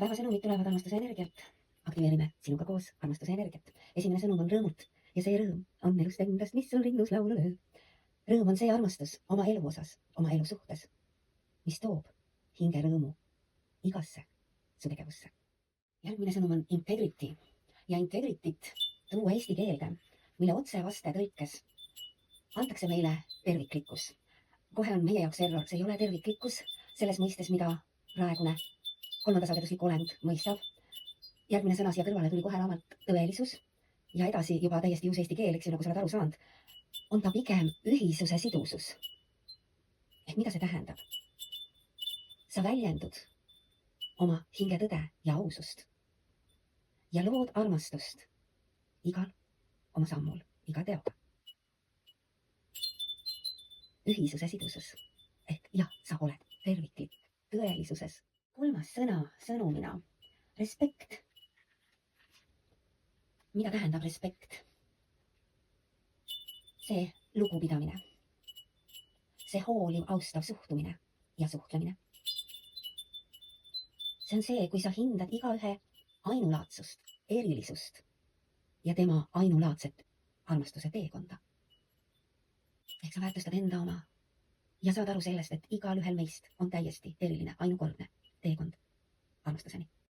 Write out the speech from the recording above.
Päevasõnumid tulevad armastuse energialt. Aktiveerime sinuga koos armastuse energiat. Esimene sõnum on rõõmult ja see rõõm on elust endast, mis sul rinnus laulu lööb. Rõõm on see armastus oma elu osas, oma elu suhtes, mis toob hinge rõõmu igasse su tegevusse. Järgmine sõnum on integrity ja integrityt tuua eesti keelde, mille otsevaste tõlkes antakse meile terviklikkus. Kohe on meie jaoks error, see ei ole terviklikkus selles mõistes, mida praegune kolmandasageduslik olend mõistab. Järgmine sõna siia kõrvale tuli kohe raamat tõelisus ja edasi juba täiesti uus eesti keel, eks ju, nagu sa oled aru saanud, on ta pigem ühisuse sidusus. Ehk mida see tähendab? Sa väljendud oma hingetõde ja ausust ja lood armastust igal oma sammul, iga teoga. Ühisuse sidusus ehk jah, sa oled terviklik tõelisuses. Kolmas sõna sõnumina, respekt. Mida tähendab respekt? See lugupidamine, see hooliv, austav suhtumine ja suhtlemine. See on see, kui sa hindad igaühe ainulaadsust, erilisust ja tema ainulaadset armastuse teekonda. Ehk sa väärtustad enda oma ja saad aru sellest, et igal ühel meist on täiesti eriline, ainukordne teekond armastuseni.